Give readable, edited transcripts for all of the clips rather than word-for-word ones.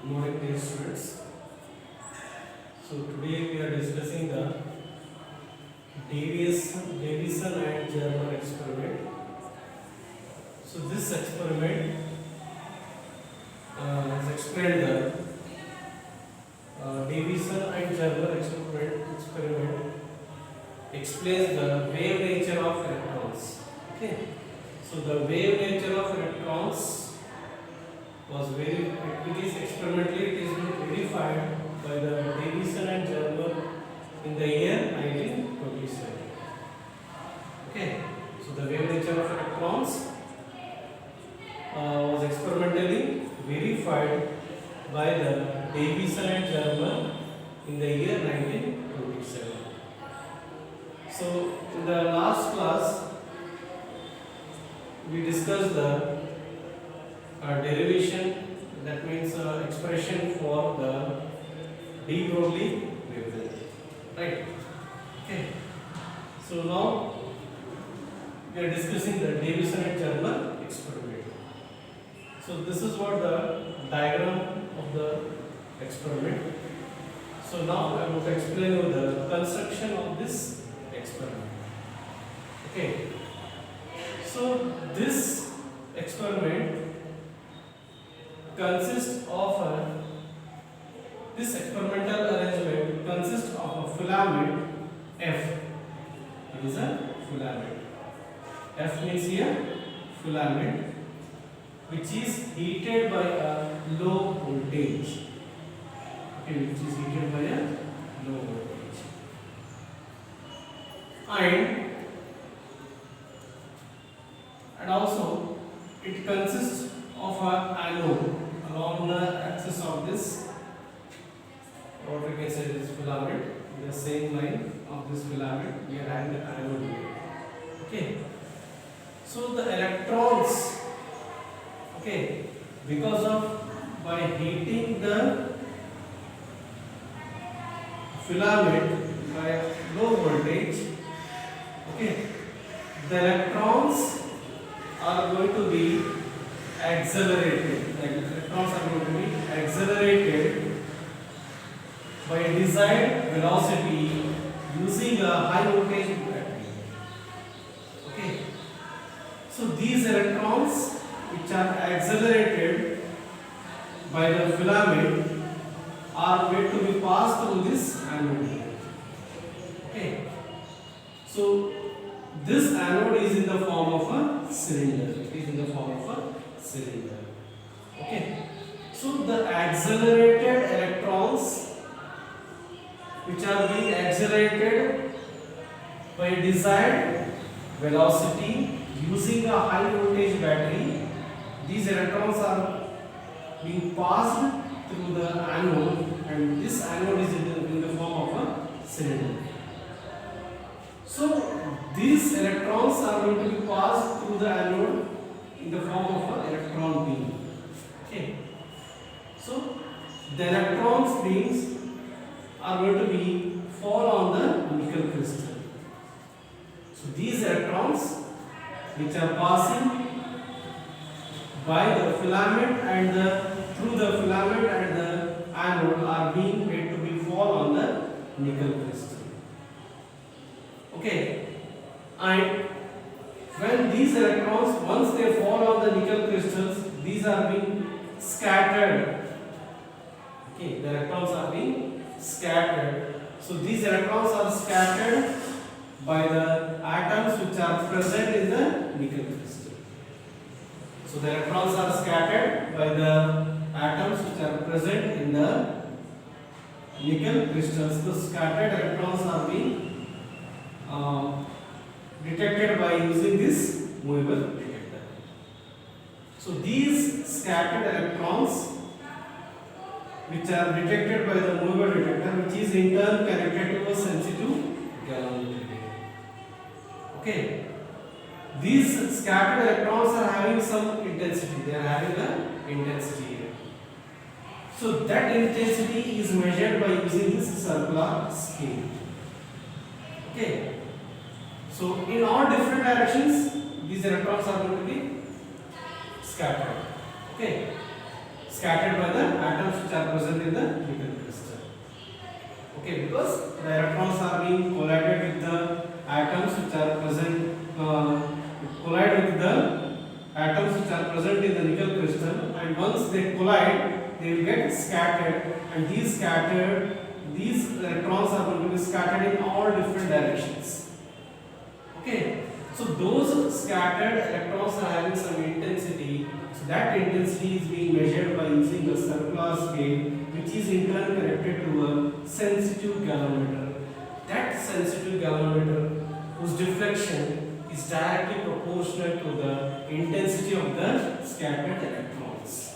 Good morning, dear students. So today we are discussing the Davison and Germer experiment. So this experiment has explained the Davison and Germer experiment explains the wave nature of electrons. Okay. So the wave nature of electrons it is experimentally it is been verified by the Davison and Germer in the year 1927. Okay, so the wave nature of electrons was experimentally verified by the Davison and Germer in the year 1927. So in the last class we discussed the derivation, that means expression for the de Broglie wavelength, right? Okay. So now we are discussing the Davison and Germer experiment. So this is what the diagram of the experiment. So now I will explain you the construction of this experiment. Okay. So this experiment consists of this experimental arrangement consists of a filament F. It is a filament. F means here filament, which is heated by a low voltage. Okay, which is heated by a low voltage. And also it consists of an anode along the axis of this, what we can say, this filament, the same line of this filament we are having the anode here. Okay, so the electrons, okay, because of by heating the filament by low voltage, okay, the electrons are going to be accelerated. Like electrons are going to be accelerated by a desired velocity using a high voltage battery. Okay. So these electrons which are accelerated by the filament are going to be passed through this anode. Okay. So this anode is in the form of a cylinder. It is in the form of a cylinder. Okay. So the accelerated electrons which are being accelerated by a desired velocity using a high voltage battery, these electrons are being passed through the anode, and this anode is in the form of a cylinder. So these electrons are going to be passed through the anode in the form of an electron beam. Okay. So the electrons beams are going to be fall on the nickel crystal. So these electrons which are passing by the filament and through the filament and the anode are being made to be fall on the nickel crystal. Okay. And when these electrons, once they fall on the nickel crystals, these are being scattered. Okay, the electrons are being scattered. So these electrons are scattered by the atoms which are present in the nickel crystal. So the electrons are scattered by the atoms which are present in the nickel crystals. The scattered electrons are being detected by using this movable detector. So these scattered electrons which are detected by the movable detector, which is in turn connected to a sensitive galvanometer. Okay. These scattered electrons are having some intensity. They are having an intensity here. So that intensity is measured by using this circular scale. Okay. So in all different directions, these electrons are going to be scattered. Okay. scattered by the atoms which are present in the nickel crystal. Okay, because the electrons are being collided with the atoms which are present, collide with the atoms which are present in the nickel crystal, and once they collide, they will get scattered, and these electrons are going to be scattered in all different directions. Okay, so those scattered electrons are having some intensity. So that intensity is being measured by using a circular scale, which is in turn connected to a sensitive galvanometer. That sensitive galvanometer, whose deflection is directly proportional to the intensity of the scattered electrons.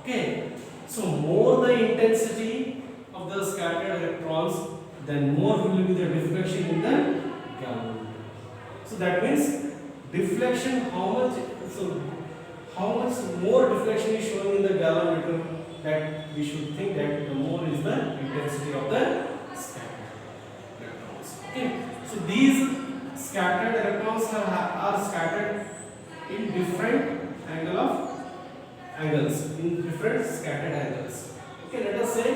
Okay, so more the intensity of the scattered electrons, then more will be the deflection in the galvanometer. So that means deflection, how much more deflection is shown in the galvanometer, that we should think that the more is the intensity of the scattered electrons. Okay, so these scattered electrons are scattered in different angles, in different scattered angles. Okay, let us say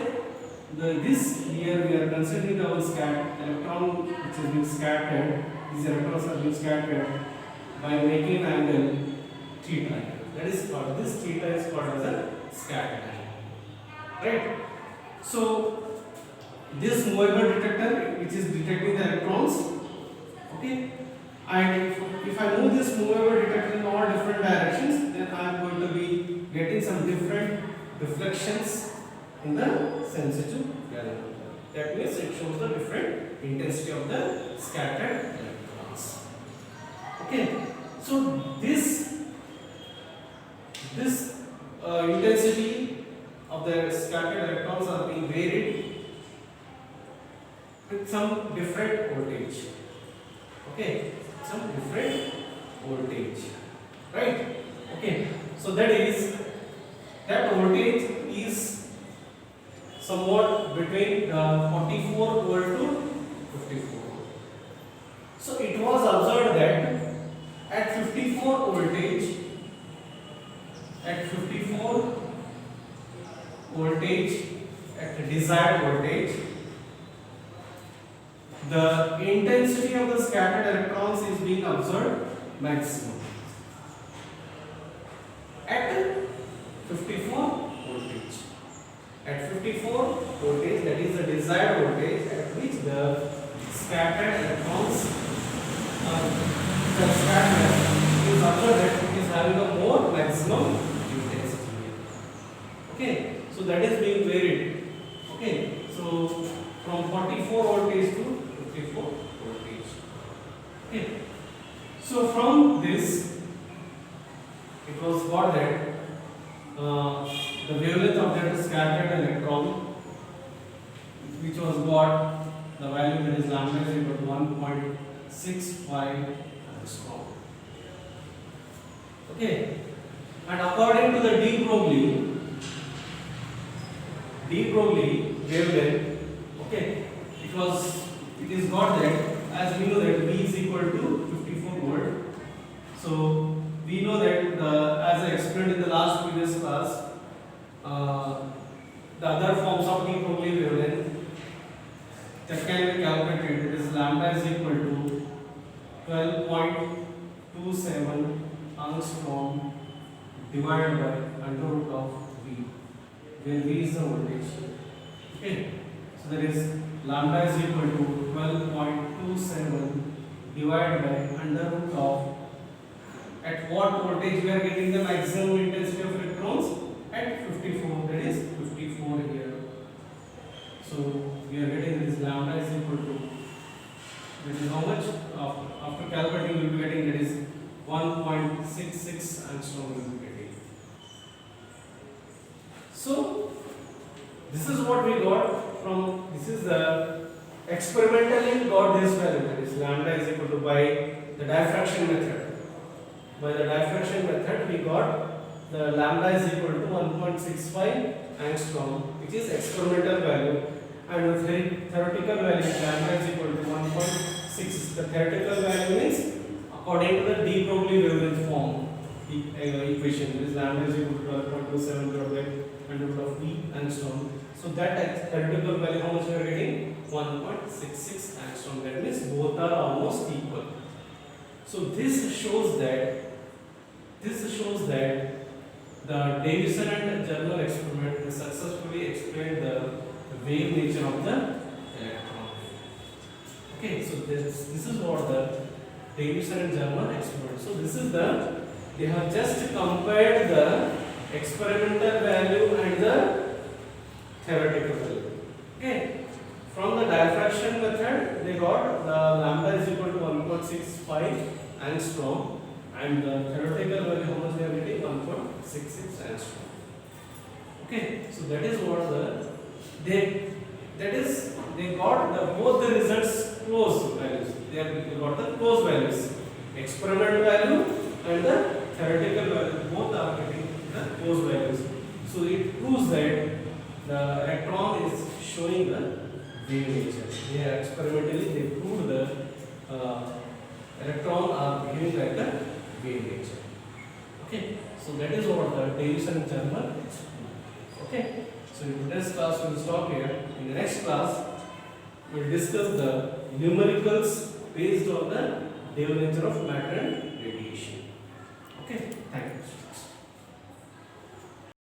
this here we are considering our electron which is being scattered. These electrons are being scattered by making an angle theta. That is called, this theta is called as a scattered angle. Right? So this movable detector which is detecting the electrons, okay, and if I move this movable detector in all different directions, then I am going to be getting some different deflections in the sensitive galvanometer. That means it shows the different intensity of the scattered electrons. Okay, so this intensity of the scattered electrons are being varied with some different voltage. Okay, some different voltage, right? Okay, so that voltage is somewhat between 44 volt to 54 volt. So it was observed that at 54 voltage, at the desired voltage, the intensity of the scattered electrons is being observed maximum. At 54 voltage. At 54 voltage, that is the desired voltage at which the scattered electrons is observed that it is having a more maximum intensity. Okay, so that is being varied. Okay, so from 44 voltage to 54 voltage. Okay, so from this it was got that the wavelength of that scattered electron, which was got the value that is lambda is equal to 1.65 angstrom. Okay, and according to the de Broglie wavelength, okay, it is got that, as we know that V is equal to 54 volt. So we know that as I explained in the last previous class, the other forms of de Broglie wavelength that can be calculated is lambda is equal to 12.27 angstrom divided by under root of V, where V is the voltage. Okay, so that is lambda is equal to 12.27 divided by under root of, at what voltage we are getting the maximum intensity of electrons? At 54, that is 54 here. So we are getting this lambda is equal to, that is how much? After calculating we will be getting, that is 1.66 angstrom we will be getting. So this is what we got from, this is the experimentally got this value, that is lambda is equal to, by the diffraction method. By the diffraction method we got the lambda is equal to 1.65 angstrom, which is experimental value, and the theoretical value lambda is equal to 1.6. The theoretical value means according to the de Broglie wavelength form. equation. This is lambda is equal to 12.27 divided by under root of V angstrom. So that theoretical value, how much we are getting? 1.66 angstrom. That means both are almost equal. So this shows that the Davison and Germer experiment successfully explained the wave nature of the electron. Okay, so this is what the Davison and Germer experiment. So this is they have just compared the experimental value and the theoretical value. Okay, from the diffraction method they got the lambda is equal to 1.65 angstrom, and the theoretical value, how much they are getting? 1.66 angstrom. Okay, so that is what they got both the results close values. They got the close values, experimental value and the theoretical value. Both are getting the close values. So it proves that the electron is showing the wave nature. They experimentally they proved the electron are behaving like the wave nature. Okay, so that is what the Davison and Germer. Okay, so in today's class we will stop here. In the next class we will discuss the numericals based on the wave nature of matter and radiation. Okay, thank you.